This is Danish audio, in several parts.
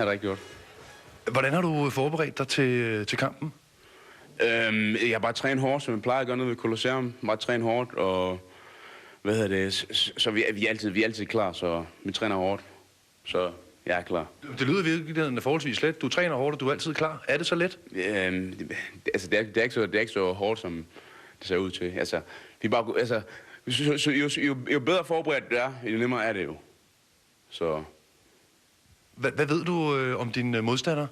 har det rigtig godt. Hvordan har du forberedt dig til kampen? Jeg har bare trænet hårdt, som jeg plejer at gøre nede ved Colosseum. Bare trænet hårdt, og så vi er altid klar, så vi træner hårdt. Så jeg er klar. Det lyder virkelig forholdsvis let. Du træner hårdt, og du er altid klar. Er det så let? Det er ikke så hårdt, som det ser ud til. Altså, jo bedre forberedt det er, jo nemmere er det jo. Så. Hvad ved du om din modstander?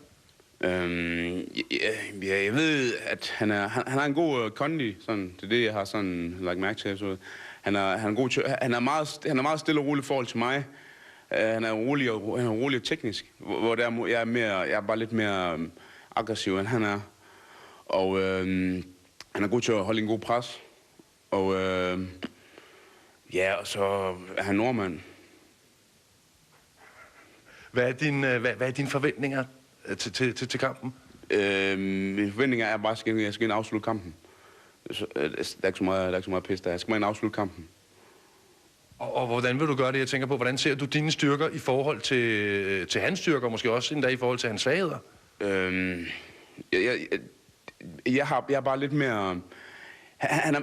Jeg ved, at han har en god kondi, sådan. Det er det, jeg har sådan lagt mærke til. Så han er meget stille og rolig i forhold til mig. Han er rolig og teknisk, hvor jeg er bare lidt mere aggressiv, end han er. Og han er god til at holde en god pres. Og og så er han nordmand. Hvad er dine forventninger til kampen? Mine forventninger er bare, at jeg skal ind og afslutte kampen. Der er ikke så meget pis der. Jeg skal ind og afslutte kampen. Og hvordan vil du gøre det? Jeg tænker på, hvordan ser du dine styrker i forhold til hans styrker, og måske også endda i forhold til hans svagheder? Jeg er bare lidt mere. Han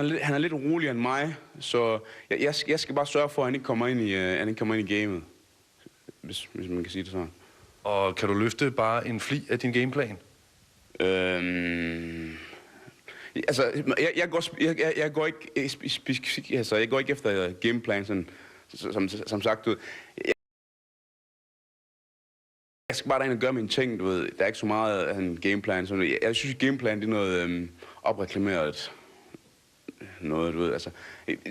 er lidt roligere end mig, så jeg skal bare sørge for, at han ikke kommer ind i gamet, hvis man kan sige det sådan. Og kan du løfte bare en fli af din gameplan? Jeg går ikke specifikt, altså jeg går ikke efter gameplan, sådan, som sagt, du ved. Jeg skal bare derind og gøre mine ting, du ved. Der er ikke så meget af en gameplan. Sådan. Jeg synes, gameplan det er noget opreklameret noget, du ved. Altså,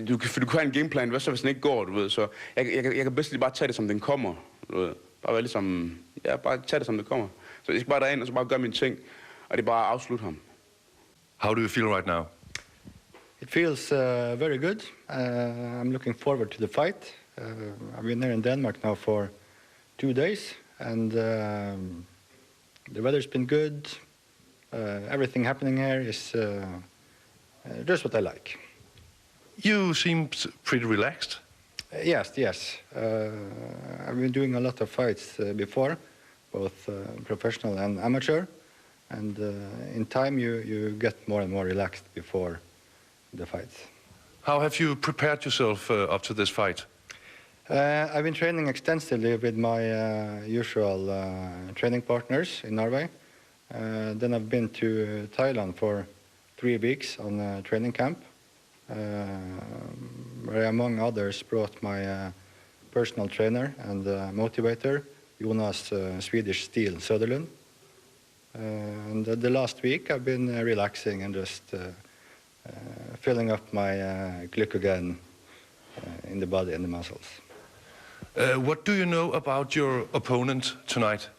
du kan have en gameplan, hvad så hvis den ikke går, du ved. Så jeg kan bedst lige bare tage det, som den kommer, du ved. Bare ligesom, bare tage det, som det kommer. Så jeg skal bare derind og så bare gøre mine ting, og det er bare at afslutte ham. How do you feel right now? It feels very good. I'm looking forward to the fight. I've been here in Denmark now for 2 days, and the weather's been good. Everything happening here is just what I like. You seem pretty relaxed. Yes. I've been doing a lot of fights before, both professional and amateur. And in time, you get more and more relaxed before the fights. How have you prepared yourself up to this fight? I've been training extensively with my usual training partners in Norway. Then I've been to Thailand for 3 weeks on a training camp, where I, among others, brought my personal trainer and motivator, Jonas Swedish Steel Söderlund. And the last week I've been relaxing and just filling up my glycogen in the body and the muscles. What do you know about your opponent tonight?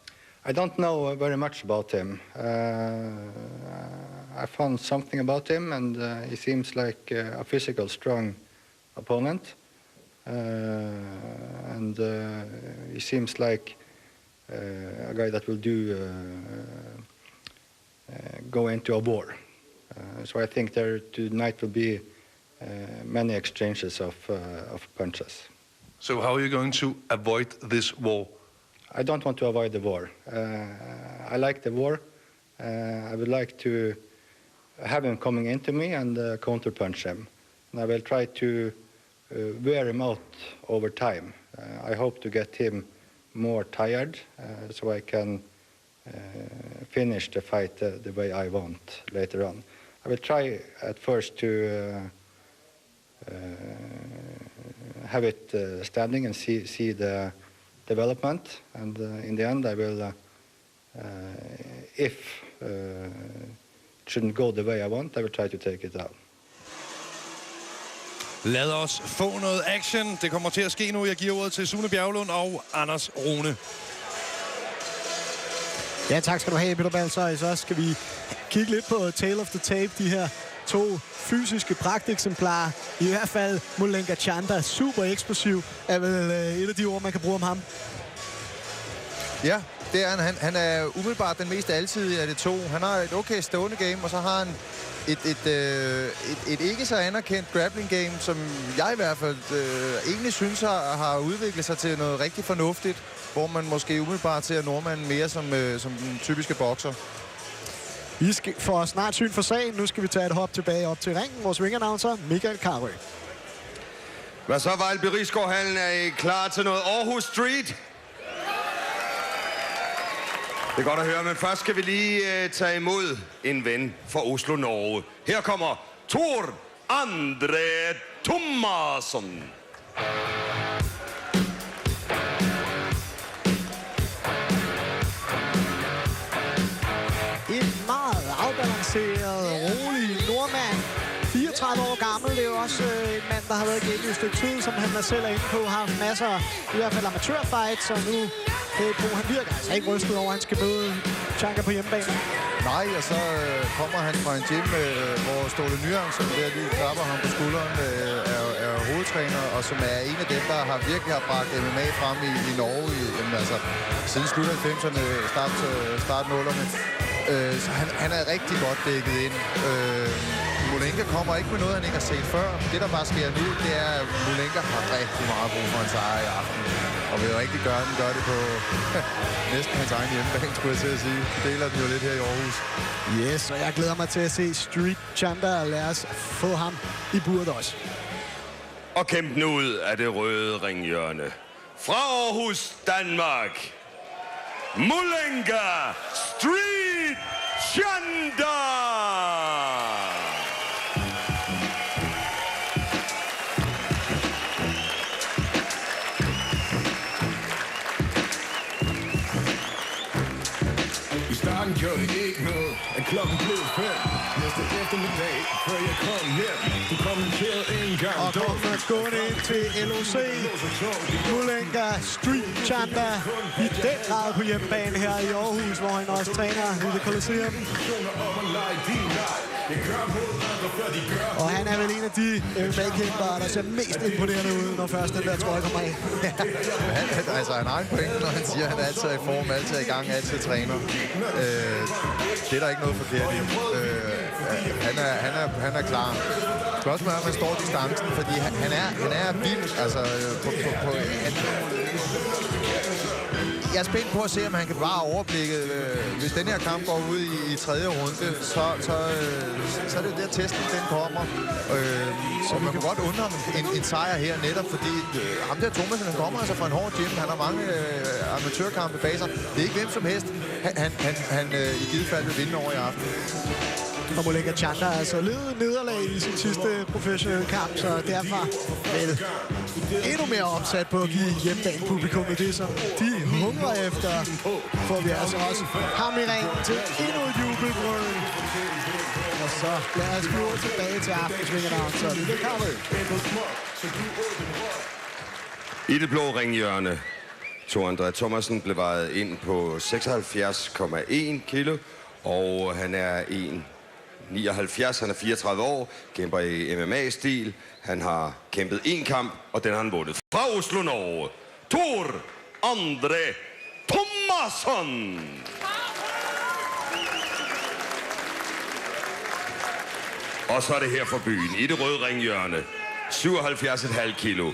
I don't know very much about him. I found something about him, and he seems like a physical, strong opponent. And he seems like a guy that will go into a war. So I think tonight will be many exchanges of punches. So how are you going to avoid this war? I don't want to avoid the war. I like the war. I would like to have him coming into me and counter-punch him. And I will try to wear him out over time. I hope to get him more tired so I can finish the fight the way I want later on. I will try at first to have it standing and see the development, and in the end I will, if it shouldn't go the way I want, I will try to take it out. Lad os få noget action. Det kommer til at ske nu. Jeg giver ordet til Sune Bjerglund og Anders Rune. Ja, tak skal du have, Peter Balsøj. Så skal vi kigge lidt på Tale of the Tape, de her 2 fysiske pragteksemplarer. I hvert fald Mulenga Chanda, super eksplosiv, er vel et af de ord, man kan bruge om ham. Ja, det er han. Han er umiddelbart den mest alsidige af de 2. Han har et okay stående game, og så har han et ikke så anerkendt grappling game, som jeg i hvert fald egentlig synes har udviklet sig til noget rigtig fornuftigt. hvor man måske umiddelbart ser nordmanden mere som den typiske bokser. Vi skal få snart syn for sagen. Nu skal vi tage et hop tilbage op til ringen. Vores ringannouncer, Michael Karø. Hvad så, Vejlby Rigsgaardhallen? Er I klar til noget Aarhus Street? Det er godt at høre, men først skal vi lige tage imod en ven fra Oslo, Norge. Her kommer Tor André Thomasson. En meget afbalanceret, rolig nordmand. 34 år gammel. Det er jo også en mand, der har været igennem et stykke tid, som han selv er inde på. Har haft masser, i hvert fald amatørfights, så nu han virker altså ikke rystet over, at han skal møde Chandler på hjemmebane. Nej, og så kommer han fra en gym, hvor Ståle Nyang, som der lige klapper ham på skulderen, er hovedtræner, og som er en af dem, der virkelig har bragt MMA frem i Norge siden slut 90'erne, start 0'erne. Så han er rigtig godt dækket ind. Molenka kommer ikke med noget, han ikke har set før. Det, der bare sker nu, det er, at Molenka har rigtig meget brug for en sejr i aften. Og vil jo rigtig gøre det på næsten hans egen hjemmebane, skulle jeg til at sige. De deler den jo lidt her i Aarhus. Yes, og jeg glæder mig til at se Street Chandler. Lad os få ham i buret også. Og kæmpen ud af det røde ringhjørne. Fra Aarhus, Danmark. Molenka Street Chandler! Starten gjorde det ikke noget, at klokken blev 5. Næste eftermiddag, før jeg kom hjem. Du kommenterede en gang. Og kommer gående ind til LOC. Molenka Street Chandler i den grad på hjemmebane her i Aarhus, hvor han også træner i det Colosseum. Og han er vel en af de MMA-kæmpere, der ser mest imponerende ud, når først den der trøje kommer af. Han har en pointe, når han siger, at han altid er i form, altid er i gang, altid træner. Det er der ikke noget forkert i. Han er klar. Spørgsmålet er, om han står distancen, fordi han er vild. Altså, jeg er spændt på at se, om han kan bevare overblikket. Hvis den her kamp går ud i tredje runde, så er det der testen, den kommer. Så man kan godt undre en sejr her netop, fordi ham der Thomasen, han kommer altså fra en hård gym. Han har mange amatørkampe bag sig. Det er ikke hvem som helst. Han i givet fald vil vinde over i aften. Og Molenka Chandler er altså ledet nederlag i sin sidste professionelle kamp, så derfor vel endnu mere opsat på at give hjemmebane-publikummet det, som de hungrer efter. Får vi altså også ham i ringen til endnu et jubelbrøl. Og så lad os gå tilbage til aftensvingerne, så det er Karø. I det blå ringhjørne. Tor André Thomasson blev vejet ind på 76,1 kilo, og han er 1,79. Han er 34 år, kæmper i MMA-stil. Han har kæmpet én kamp, og den har han vundet. Fra Oslo, Norge, Tor André Thomasson. Og så er det her for byen, i det røde ringhjørne. 77,5 kilo.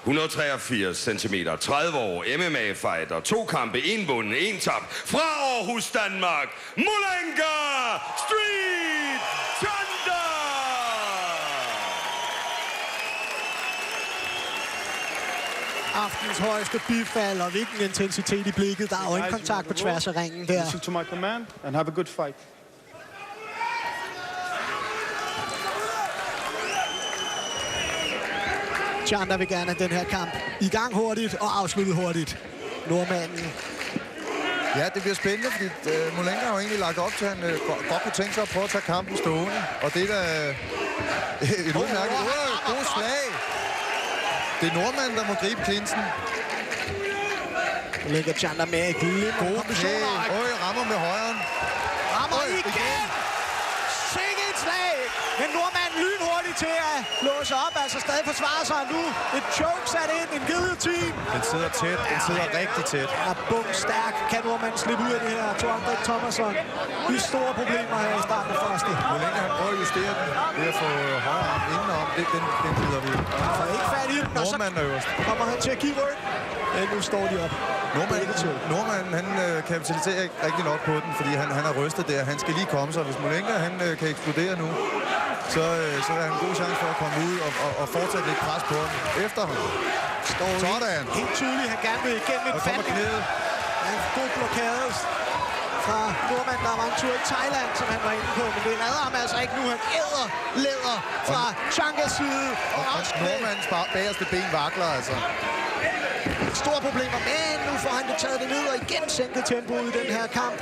183 cm, 30 år, MMA-fighter, 2 kampe, 1 vunden, 1 tab. Fra Aarhus, Danmark, Molenka Street Chandler! Aftens højeste bifald, og hvilken intensitet i blikket. Der er øjenkontakt på tværs af ringen der. Listen to my command and have a good fight. Chandler vil gerne have den her kamp i gang hurtigt og afsluttet hurtigt. Nordmanden. Ja, det bliver spændende, fordi Molenka har jo egentlig lagt op til, at han godt kunne tænke sig at prøve at tage kampen stående. Og det er da et udmærket god slag. Det er nordmanden, der må gribe Klinsen. Molenka Chandler med gode kombinationer. Rammer med højren. Rammer igen. Sikke et slag. Men nordmanden lynhurtigt til at låse op, altså stadig forsvarer sig nu. Et choke sat ind, en guillotine. Den sidder tæt, den sidder rigtig tæt. Ja, bum stærk. Kan nordmanden slippe ud af det her? Tor André Thomasson. De store problemer her i starten af første. Hvor længe han prøver at justere den ved at få højre arm indenom, den glider vi. Han får ikke fat i den, og så Nordmanden er øverst. kommer han til at give ryg. Ja, nu står de op. Nordmanden, han kapitaliserer ikke rigtig nok på den, fordi han er rystet der. Han skal lige komme sig. Hvis Molenka, han kan eksplodere nu, så er han en god chance for at komme ud og fortsætte lidt pres på ham. Efter ham. Sådan. Helt tydeligt, han gerne vil igennem en fandling. En god blokade fra nordmanden, der var en tur i Thailand, som han var inde på. Men det redder ham altså ikke nu. Han æder læder fra Changas side. Og nordmandens bagerste ben vakler altså. Store problemer, men nu får han det taget det ned og igen sænket tempoet i den her kamp.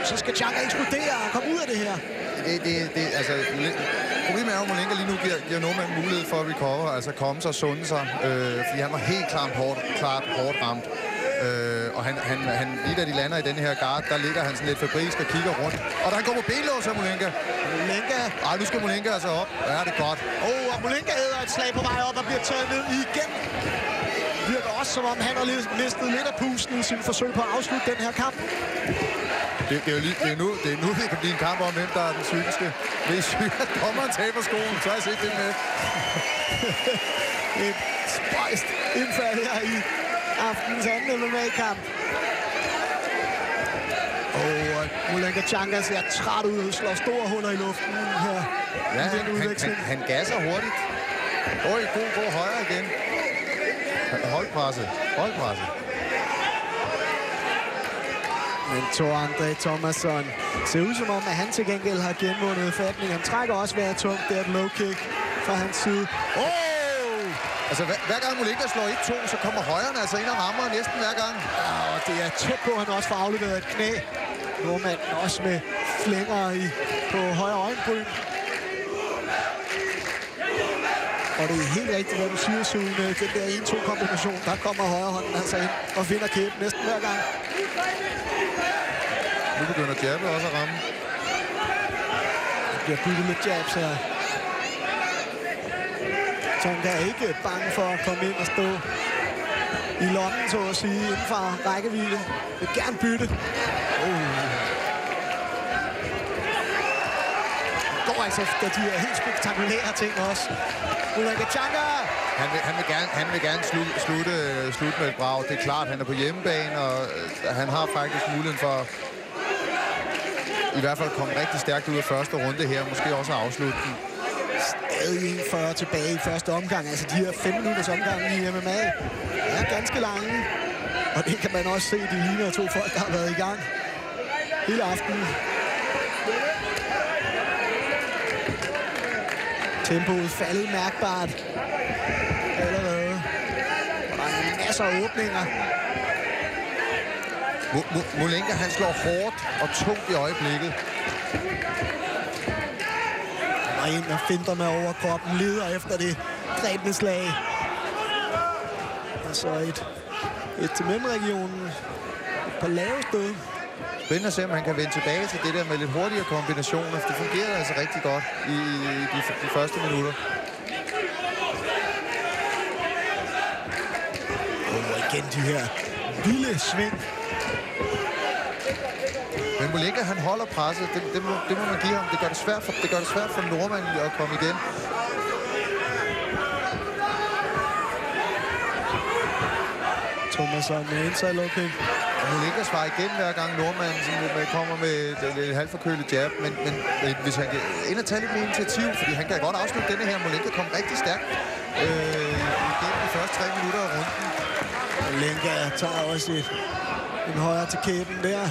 Så skal Changa eksplodere og komme ud af det her. Altså, problemet er jo, at Molenka lige nu giver nordmanden mulighed for at recover, altså komme sig og sunde sig, fordi han var helt klart hårdt ramt. Og han lige da de lander i denne her guard, der ligger han sådan lidt fabrisk og kigger rundt. Og der han går på benlås af Molenka. Nu skal Molenka altså op. Ja, det er godt. Og Molenka æder et slag på vej op og bliver taget ned igen. Det virker også, som om han har mistet lidt af pusten i sin forsøg på at afslutte den her kamp. Det er nu, det kan blive en kamp om, hvem der er den psykiske. Det er sygt, at dommeren taber skoen. Så har jeg set det med. Et spøjst indfald her i aftenens anden MMA-kamp. Og Molenka Changa ser træt ud og slår store huller i luften her. Ja, han gasser hurtigt. God højre igen. Hold presset. Men Tor André Thomasson ser ud som om, at han til gengæld har genvundet fatning. Han trækker også vejret tungt. Det er et low kick fra hans side. Altså, hver gang Molenka slår 1-2, så kommer højrene altså ind og rammer næsten hver gang. Ja, og det er tæt på, at han også får afleveret et knæ. Nordmanden også med flænger på højre øjenbryn. Og det er helt rigtigt, hvad du siger, Sune. Den der 1-2-kombination, der kommer højrehånden altså ind og finder kæben næsten hver gang. Nu begynder jabet også at ramme. Der bliver bygget lidt jabs her. Tonga er ikke bange for at komme ind og stå i lommen, så at sige, inden for rækkevidde. Vil gerne bytte. Går altså efter de her helt spektakulære ting også. Molenka Changa! Han vil gerne slutte med et brag. Det er klart, han er på hjemmebane, og han har faktisk muligheden for i hvert fald komme rigtig stærkt ud af første runde her. Måske også afslutte den. Stadig 1-40 tilbage i første omgang. Altså de her 5 minutters omgang i MMA er ganske lange. Og det kan man også se, de ligner to folk, der har været i gang hele aftenen. Tempoet faldet mærkbart allerede. Og der er masser af åbninger. Molenka, han slår hårdt og tungt i øjeblikket. Og ind og finder med overkroppen, leder efter det dræbende slag. Og så et til mellemregionen. Et par lave stød. Spændende at se, om han kan vende tilbage til det der med lidt hurtigere kombinationer. Det fungerer altså rigtig godt i de første minutter. Og igen de her vilde sving. Men Molenka, han holder presset. Det må man give ham. Det gør det svært for nordmanden at komme igen. Thomasson med inside low kick. Molenka svarer igen hver gang nordmanden kommer med et halvforkølet jab. Men hvis han kan ind og tage lidt mere initiativ, fordi han kan godt afslutte denne her. Molenka kom rigtig stærkt igennem de første 3 minutter af runden. Molenka tager også en højre til kæben der.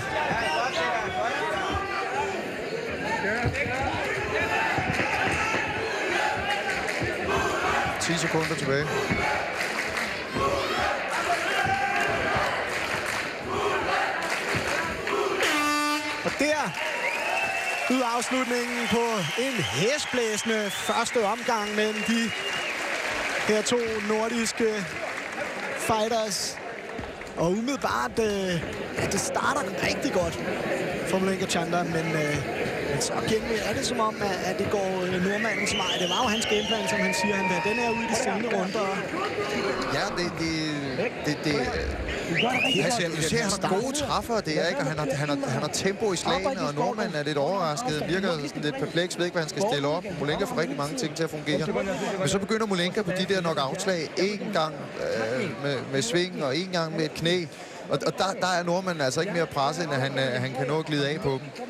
...10 sekunder tilbage. Og der ud afslutningen på en hæsblæsende første omgang mellem de her to nordiske fighters. Og umiddelbart, det starter rigtig godt for Molenka Chanda, men Så igen er det som om, at det går nordmandens vej. Det var jo hans gameplan, som han siger. Han vil have den her ud i de senere runder. Ja, du ser, han har gode træffere, det er ikke, og han har tempo i slagene, og nordmanden er lidt overrasket, virker sådan lidt perpleks, ved ikke, hvad han skal stille op. Molenka får rigtig mange ting til at fungere. Men så begynder Molenka på de der knock-out-slag, en gang med sving, og en gang med et knæ. Og der er nordmanden altså ikke mere presset, end at han kan nå at glide af på dem.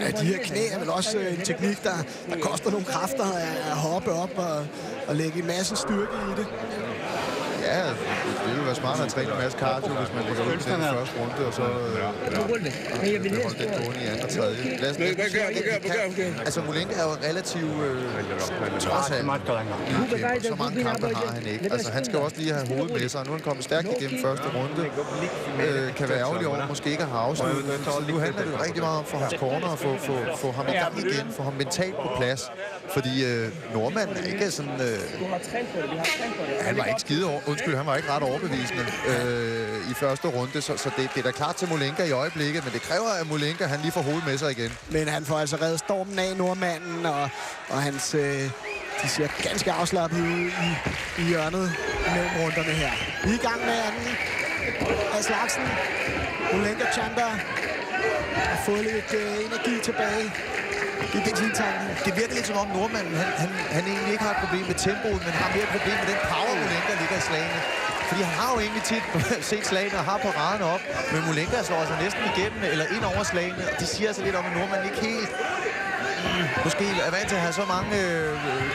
Ja, de her knæ er vel også en teknik, der koster nogle kræfter at hoppe op og lægge en masse styrke i det. Ja, det ville være smart at træne en masse cardio, hvis man går ud til den første runde, og så holde den gående i anden og tredje. Altså, Molenka er jo relativt trods alt. Så mange kampe har han ikke. Altså, han skal også lige have hovedet med sig, og nu er han kommet stærkt igennem første runde. Kan være ærgerlig over, måske ikke har afsluttet. Så nu handler det rigtig meget om for hans corner at få ham i gang igen, få ham mentalt på plads. Fordi nordmanden er ikke sådan... Han var ikke skide over. Undskyld, han var ikke ret overbevisende i første runde, så det er da klart til Molenka i øjeblikket, men det kræver, at Molenka han lige får hovedet med sig igen. Men han får altså reddet stormen af nordmanden, og hans... de ser ganske afslappet ud i hjørnet mellem runderne her. Vi er i gang med anden af slagsen. Molenka Chandra har fået lidt energi tilbage i benzintanken. Det virker lidt som om nordmanden, han egentlig ikke har et problem med tempoet, men har mere et problem med den power, Molenka ligger i slagene. Fordi han har jo egentlig tit set slagene og har paraderne op, men Molenka slår altså næsten igennem eller ind over slagene, og det siger altså lidt om, at nordmanden ikke helt måske er vant til at have så mange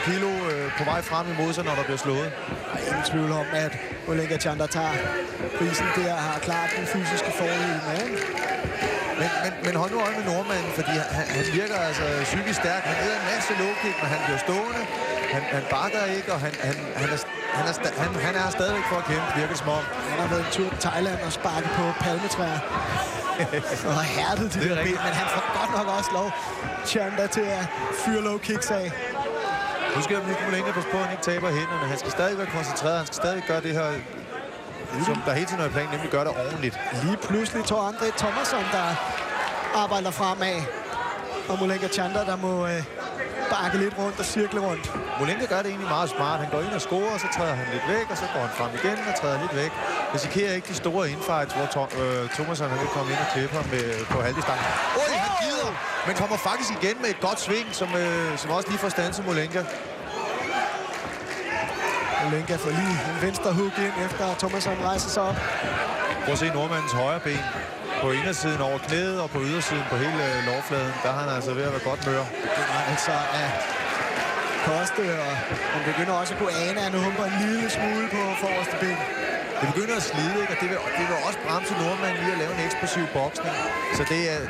kilo på vej frem imod sig, når der bliver slået. Der er ingen tvivl om, at Molenka Chandra tager prisen der og har klart den fysiske fordel med. Men hold nu øje med nordmanden, fordi han virker altså psykisk stærk. Han æder en masse low-kick, men han bliver stående. Han bakker ikke, og han er stadigvæk for at kæmpe, virker som om. Han har været en tur til Thailand og sparket på palmetræer. Og hærdet til det ben, men han får godt nok også lov Chandra til at fyre low-kicks af. Nu skal Molenka passe på, at han ikke taber hænderne. Han skal stadig være koncentreret. Han skal stadig gøre det her, som der hele tiden er planen, nemlig gøre det ordentligt. Lige pludselig tror André Thomasson, der arbejder fremad. Og Molenka Chandra, der må bakke lidt rundt og cirkle rundt. Molenka gør det egentlig meget smart. Han går ind og scorer, og så træder han lidt væk, og så går han frem igen og træder lidt væk. Risikerer ikke de store infights, hvor Thomasson han vil komme ind og klippe ham på halvdistansen. Han gider, men kommer faktisk igen med et godt sving, som også lige får standset Molenka. Molenka får lige en venstre hook ind, efter Thomasson rejser sig op. Prøv at se nordmandens højre ben. På indersiden over knæet og på ydersiden på hele lårfladen. Der er han altså ved at være godt mør. Det er altså at koste, og han begynder også at kunne ane, at nu humper en lille smule på forreste ben. Det begynder at slide, ikke? Og det vil også bremse nordmanden i at lave en eksplosiv boksning. Så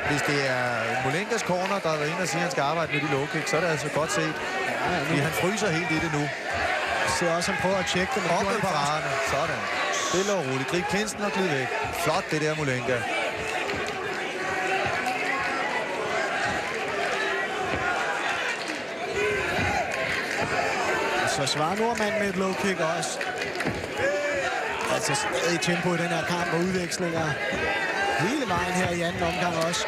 hvis det er Molenkas corner, der er inde og siger, at han skal arbejde med de low kicks, så er det altså godt set. Fordi han fryser helt i det nu. Jeg ser også, han prøver at tjekke det. Op med paraderne. Sådan. Stille og roligt. Grib kindsten og glid væk. Flot det der, Molenka. Så svarer nordmanden med et low kick også. Altså stadig tempo i den her kamp og udvekslinger hele vejen her i anden omgang også.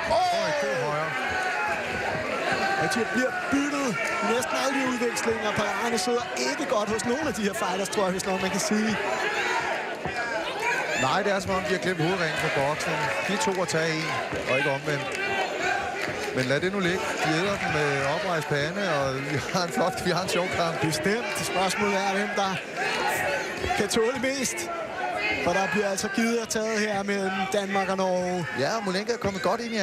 Og de bliver byttet i næsten alle de udvekslinger. Paraderne sidder ikke godt hos nogen af de her fighters, tror jeg, hvis noget man kan sige. Nej, det er som om, de har glemt hovedringen på boksen. De to at tage en, og ikke omvendt. Men lad det nu ligge. De æder den med oprejst pande, og vi har en sjov kamp. Bestemt. Spørgsmålet er, hvem der kan tåle mest. For der bliver altså givet og taget her mellem Danmark og Norge. Ja, Molenka er kommet godt ind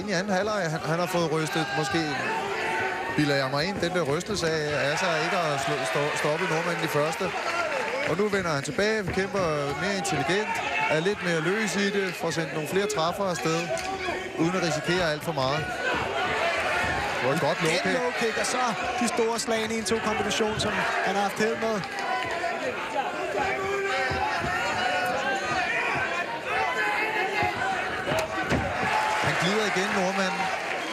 i anden halvleg. Han har fået rystet, måske bilder jeg mig ind, den der rystelse af altså ikke at stoppe nordmanden i første. Og nu vender han tilbage, kæmper mere intelligent, er lidt mere løs i det, får sendt nogle flere træffer afsted, uden at risikere alt for meget. Det var et godt low-kick. Low-kick, og så de store slag i en to-kombination, som han har haft held med. Han glider igen, nordmanden.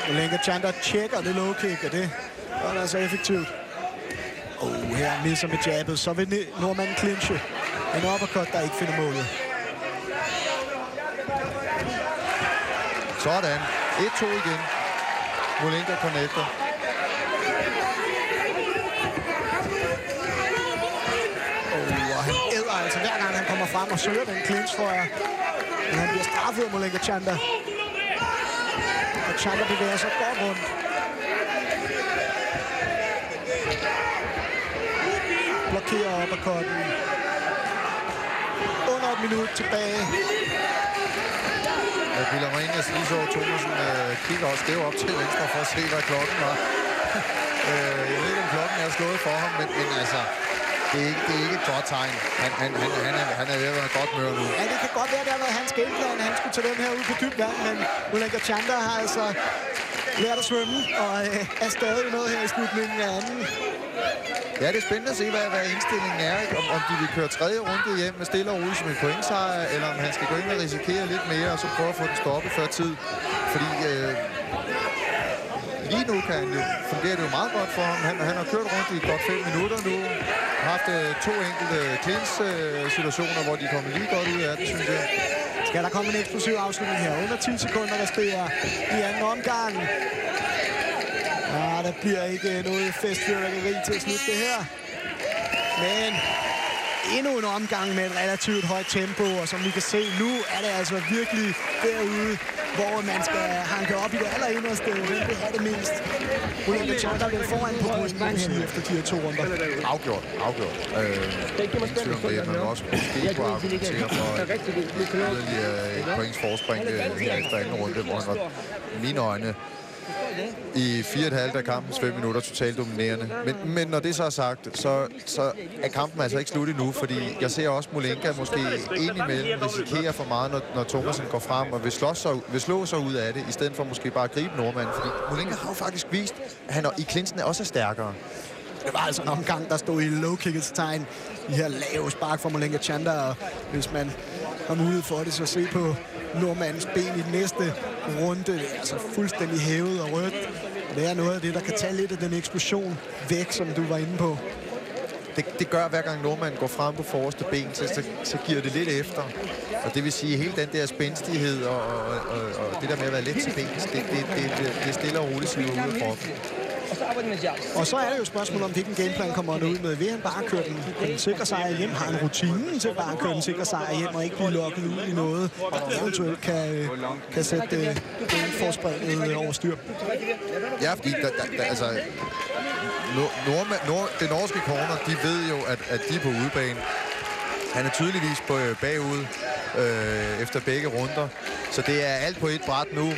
Molenka Chandra tjekker det low-kick, og det var altså effektivt. Her misser med jabbet, så vil nordmanden clinche. En uppercut, der ikke finder målet. Sådan. 1-2 igen. Molenka connecter. Og han æder altså hver gang han kommer frem og søger den clinch, tror jeg. Men han bliver straffet af Molenka Chanda. Og Chanda bevæger sig godt rundt. Blokerer uppercutten. Under et minut tilbage. Jeg bilder mig ind, at lige så Thomasen kigger også skæv op til venstre for at se, hvad klokken var. Jeg ved ikke, om klokken er slået for ham, men altså, det er ikke et godt tegn. Han er ved at være godt mør nu. Ja, det kan godt være, at det har været hans gameplan. Han skulle tage den her ud på dybt vand, men Molenka Chanda har altså lært at svømme, og er stadig noget her i slutningen af anden. Ja, det er spændende at se, hvad indstillingen er. Ikke? Om de vil køre tredje runde hjem med stille og roligt som en pointsejr, eller om han skal gå ind og risikere lidt mere, og så prøve at få den stoppet før tid. Fordi lige nu fungerer det jo meget godt for ham. Han har kørt rundt i godt 5 minutter nu. Har haft 2 enkelte clinch-situationer, hvor de kommer lige godt ud af det, synes jeg. Skal der komme en eksplosiv afslutning her? Under 10 sekunder, der sker i anden omgang. Ja, der bliver ikke noget festfyrværkeri til at slutte det her. Men endnu en omgang med et relativt højt tempo, og som vi kan se nu, er det altså virkelig derude, hvor man skal hanke op i det allerinderste. Hvem vil have det mest? Molenka Chanda vil foran på bussen efter de her 2 runder. Afgjort. Ingen tvivl om det. Man vil også måske kunne argumentere for yderligere et points forspring her efter anden runde, hvor han var i mine øjne i 4,5 af kampens 5 minutter totalt dominerende. Men når det så er sagt, så er kampen altså ikke slut endnu, fordi jeg ser også Molenka måske indimellem risikere for meget, når Thomasen går frem og vil slå sig ud af det, i stedet for måske bare at gribe nordmanden. Fordi Molenka har jo faktisk vist, at han i clinchene også er stærkere. Det var altså en omgang, der stod i low-kickets tegn. De her lave spark fra Molenka Chanda, og hvis man har mulighed for det, så se på nordmandens ben i den næste runde. Det er altså fuldstændig hævet og rødt. Det er noget af det, der kan tage lidt af den eksplosion væk, som du var inde på. Det gør, hver gang nordmanden går frem på forreste ben, så giver det lidt efter. Og det vil sige, hele den der spændstighed og det der med at være let til bens, det stille og roligt siver ud af kroppen. Og så er det jo et spørgsmål om, hvilken gameplan kommer han ud med. Vil han bare køre den sikre sejr hjem? Har han rutinen til bare at køre den sikre sejr hjem og ikke blive lukket ud i noget, der eventuelt kan sætte forspringet over styr? Ja, fordi altså, det norske corner, de ved jo, at de er på udebane. Han er tydeligvis på bagud efter begge runder. Så det er alt på et bræt nu,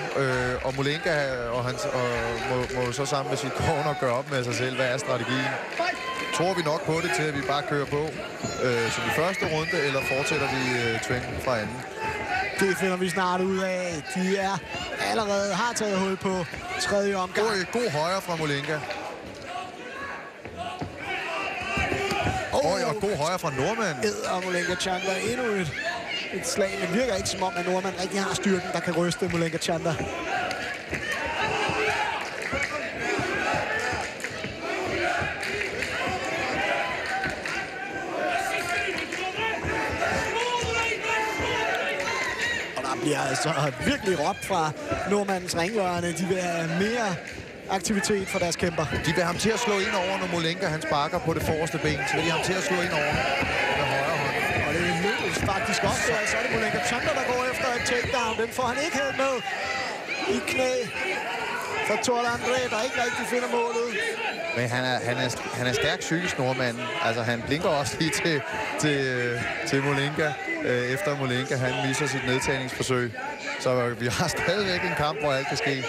og Molenka må så sammen med sit corner gøre op med sig selv. Hvad er strategien? Tror vi nok på det til, at vi bare kører på som i første runde, eller fortsætter vi trenden fra anden? Det finder vi snart ud af. De er allerede har taget hul på tredje omgang. God højre fra Molenka. Og god højre fra nordmanden. Og Molenka Chanda endnu et slag, men virker ikke som om, at nordmanden rigtig har styrken, der kan ryste Molenka Chanda. Og der bliver altså virkelig råbt fra nordmandens ringhjørne. De vil have mere aktivitet for deres kæmper. De vil ham til at slå ind over, når Molenka han sparker på det forreste ben. Så vil de ham til at slå ind over med højre hånd. Og det lykkes faktisk også. Så er det Molenka Chanda, der går efter et takedown. Den får han ikke helt med i knæ for Torle André, der ikke rigtig finder målet. Men han er stærk psykisk, nordmanden. Altså, han blinker også lige til Molenka, efter Molenka han misser sit nedtagningsforsøg. Så vi har stadigvæk en kamp, hvor alt kan ske.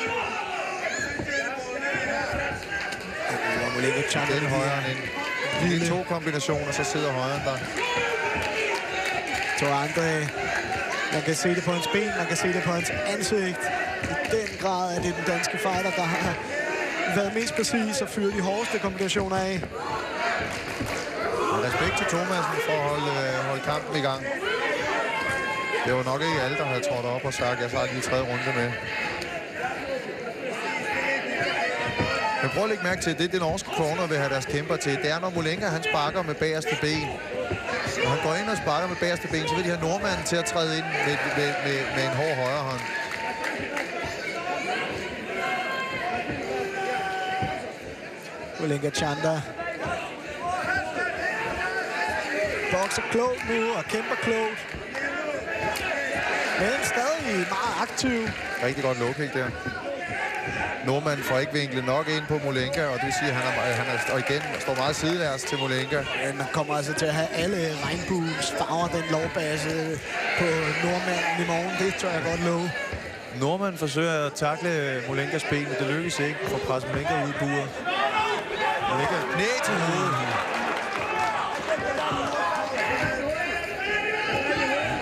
Den højre ind. Det er 2 kombinationer, så sidder højren der. Torle André. Man kan se det på hans ben, man kan se det på hans ansigt. I den grad er det den danske fighter, der har været mest præcis og fyret de hårdeste kombinationer af. Respekt til Thomasen for at holde kampen i gang. Det var nok ikke alle, der havde trådt op og sagt, jeg tager lige 3. runde med. Men prøv at lægge mærke til, det norske corner vil have deres kæmper til. Det er, når Molenka han sparker med bagerste ben. Når han går ind og sparker med bagerste ben, så vil de have nordmanden til at træde ind med en hård højre hånd. Mulenga Chanda bokser klogt nu og kæmper klogt. Men stadig meget aktiv. Rigtig godt low kick der. Nordmand får ikke vinklet nok ind på Mulenga, og det vil sige, at han og igen står meget sidelærs til Mulenga. Men man kommer altså til at have alle regnbuens farver, den lovbase på Nordmanden i morgen. Det tror jeg godt love. Nordmand forsøger at takle Mulengas ben, men det lykkes ikke for at presse Mulenga ud i buret. Mulenga knæ til hovedet.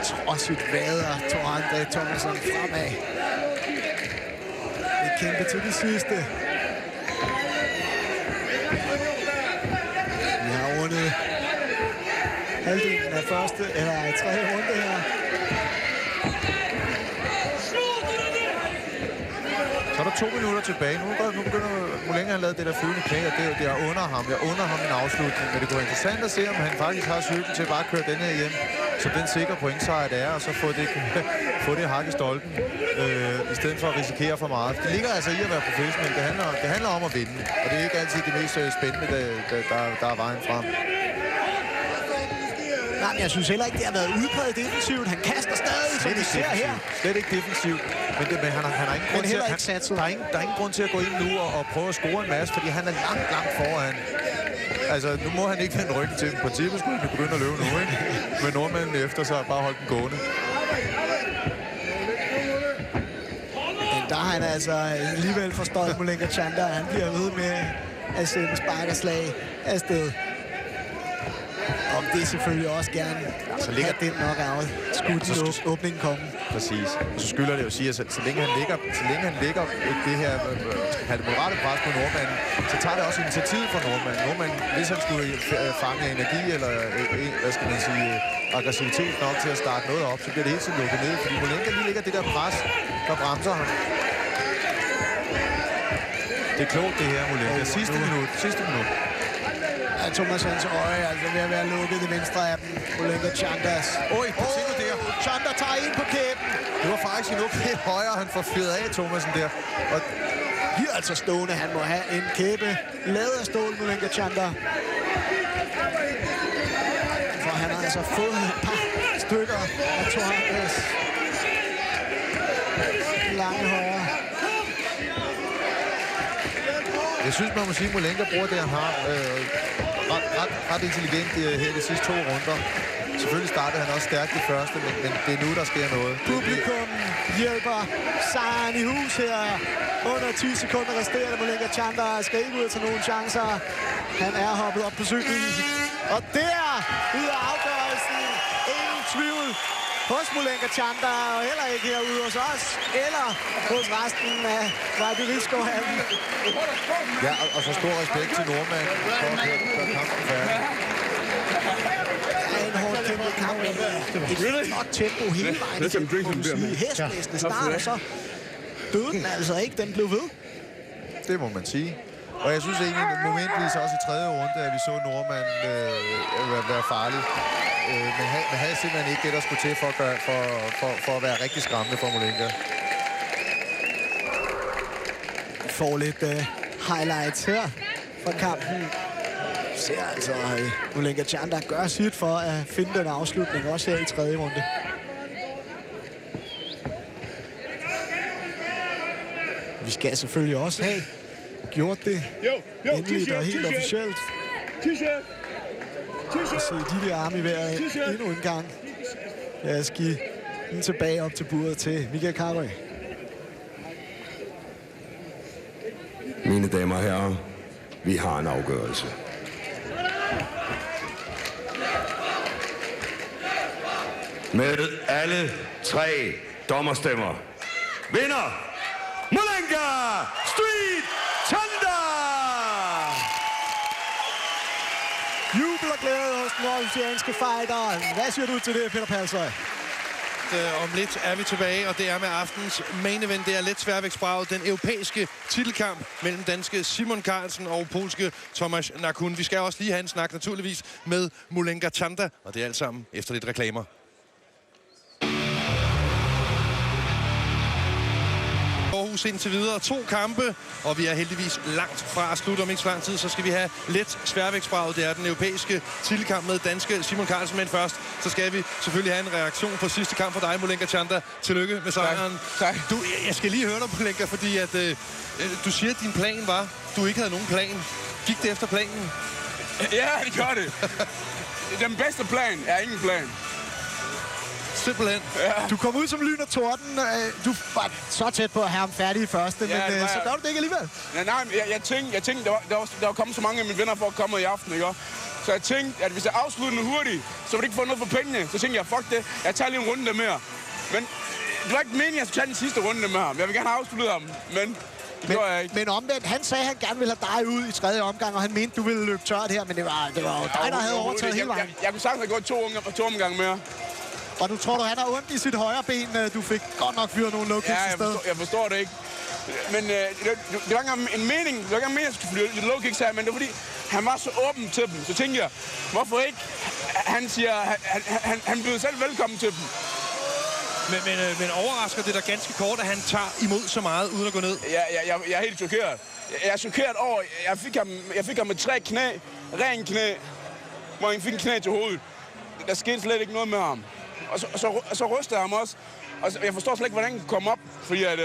Trodsigt vader Thor André Thomasen fremad. Det kæmpe til det sidste. Vi har rundet halvdelen af tredje runde her. Så er der 2 minutter tilbage. Nu begynder Mulenga at lave det der følende knæ, og det er under ham. Jeg under ham en afslutning, men det kunne være interessant at se, om han faktisk har cyklen til bare at køre den her hjem, så den sikre pointsejr det er, og så få det hak i stolpen, i stedet for at risikere for meget. Det ligger altså i at være professionel. Det handler om at vinde, og det er ikke altid det mest spændende, der er vejen frem. Nej, men jeg synes heller ikke, det har været udpræget defensivt. Han kaster stadig, som vi ser her. Slet ikke defensivt. Men han har ingen grund til der er ingen grund til at gå ind nu og prøve at score en masse, fordi han er langt foran. Altså, nu må han ikke vende ryggen til dem. På princippet skulle han begynde at løbe nu, ikke? Men nordmanden efter sig bare holdt den gående. Men der har han altså alligevel forstået Mulenga Chanda. Han bliver ved med at sende sparkerslag afsted. Og det er selvfølgelig også gerne så ligger den nok af. Skulle åbningen komme. Præcis. Og så skylder det jo at sige, at så længe han ligger det her moderate pres på nordmanden, så tager det også initiativ fra nordmanden. Nordmanden, hvis han skulle fange energi eller aggressivitet nok til at starte noget op, så bliver det hele tiden lukket ned. Fordi Mulenga lige ligger det der pres, der bremser ham. Det er klogt det her, Mulenga. Sidste minut. Thomas Hans øje altså ved at være lukket i venstre af dem. Mulenga Chandas. Chanda tager ind på kæben. Det var faktisk endnu lidt højere, han får fyret af Thomasen der. Og bliver altså stående. Han må have en kæbe lavet af stål, Mulenga Chanda. For han har altså fået et par stykker af Thor Andrés lange højre. Jeg synes, man må sige, at Mulenga bruger det, han har ret intelligent her i de sidste 2 runder. Selvfølgelig startede han også stærkt i første, men det er nu, der sker noget. Publikum hjælper sejren i hus her. Under 10 sekunder resterende. Mulenga Chanda skal ikke ud til nogen chancer. Han er hoppet op på cyklen. Og der, ud af afgørelsen, ingen tvivl hos Mulenga Chanda, og heller ikke herude hos os, eller hos resten af Vejby Risgaard-hallen. Ja, og så stor respekt til nordmanden for at gøre kampen færdig. Det er en hårdt kæmpet kamp, men et flot tempo hele vejen. Hestblæsende start, og så døde den altså ikke. Den blev ved. Det må man sige. Og jeg synes egentlig, momentvis også i 3. runde, at vi så nordmanden være farlig. Men havde simpelthen ikke det, der skulle til for at være rigtig skræmmende for Mulenga. Vi får lidt highlights her fra kampen. Ser altså Mulenga Chanda gør sit for at finde den afslutning, også her i 3. runde. Vi skal selvfølgelig også have gjort det endeligt og helt officielt. Og se de der arme i vejret endnu en gang. Lad os give den tilbage op til buret til Michael Carøe. Mine damer og herrer, vi har en afgørelse. Med alle 3 dommerstemmer vinder Mulenga Street Chanda! Jubel og glæde hos den oceanske fighter. Hvad siger du til det, Peter Palshøj? Om lidt er vi tilbage, og det er med aftens main event. Det er let sværvægtsbraget, den europæiske titelkamp mellem danske Simon Carlsen og polske Tomasz Nakun. Vi skal også lige have en snak naturligvis med Mulenga Chanda, og det er alt sammen efter lidt reklamer. Aarhus indtil videre. 2 kampe, og vi er heldigvis langt fra at slutte. Om ikke så lang tid, så skal vi have let sværvægtsbraget. Det er den europæiske titelkamp med danske Simon Carlsen. Men først, så skal vi selvfølgelig have en reaktion på sidste kamp for dig, Molenka Chanda. Tillykke med sejren. Tak. Jeg skal lige høre dig, Molenka, fordi at, du siger, at din plan var, du ikke havde nogen plan. Gik det efter planen? Ja, det gør det. Den bedste plan er ingen plan. Simpelthen. Ja. Du kom ud som lyn og torden. Du var så tæt på at have ham færdig i første, ja, men så gør du det ikke alligevel. Ja, nej, jeg tænkte der var kommet så mange af mine venner for at komme i aften, ikke? Så jeg tænkte, at hvis jeg afsluttede hurtigt, så ville det ikke få noget for pengene. Så tænkte jeg, fuck det, jeg tager lige en runde mere. Men det var ikke meningen, at jeg skulle tage den sidste runde med ham. Jeg vil gerne have afsluttet ham, men Men omvendt, han sagde, at han gerne ville have dig ud i 3. omgang, og han mente, du ville løbe tørt her, men det var jo dig, der havde overtaget hele vejen. Jeg kunne sagtens have gået 2 omgange mere. Og du tror, han har ondt i sit højre ben. Du fik godt nok fyret nogle low-kicks i stedet. Jeg forstår det ikke. Men det var ikke engang en mening. Det var ikke engang mening, at jeg skulle fyre low-kicks her, men det var fordi, han var så åben til dem. Så tænkte jeg, hvorfor ikke? Han siger, han byder selv velkommen til dem. Men overrasker det der ganske kort, at han tager imod så meget, uden at gå ned? Jeg er helt chokeret. Jeg er chokeret over, jeg fik ham med 3 knæ, ren knæ, hvor han fik en knæ til hovedet. Der skete slet ikke noget med ham. Og så rystede jeg ham også. Og jeg forstår slet ikke, hvordan han kunne komme op, fordi at,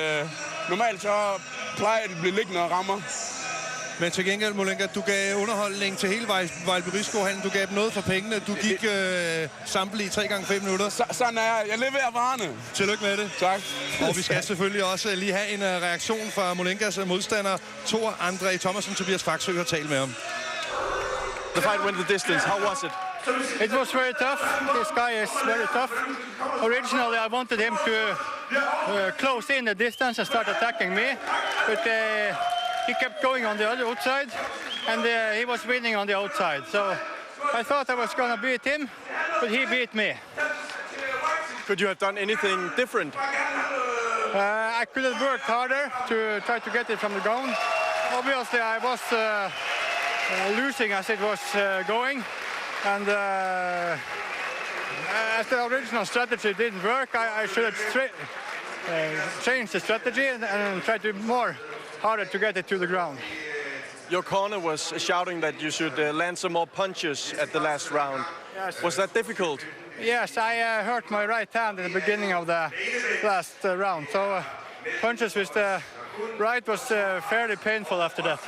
normalt så plejer det at blive liggende og rammer. Men til gengæld, Molenka, du gav underholdning til hele Vejlby Riskohallen. Du gav dem noget for pengene. Du gik sample i 3x5 minutter. Sådan er jeg. Jeg leverer varerne. Tillykke med det. Tak. Og vi skal selvfølgelig også lige have en reaktion fra Molenkas modstander, Thor André Thomasen. Tobias Faxø har talt med ham. The fight went the distance. How was it? It was very tough. This guy is very tough. Originally, I wanted him to close in the distance and start attacking me, but he kept going on the other outside, and he was winning on the outside. So I thought I was going to beat him, but he beat me. Could you have done anything different? I could have worked harder to try to get it from the ground. Obviously, I was losing as it was going. And as the original strategy didn't work, I should have changed the strategy and tried to more harder to get it to the ground. Your corner was shouting that you should land some more punches at the last round. Yes. Was that difficult? Yes, I hurt my right hand in the beginning of the last round. So punches with the right was fairly painful after that.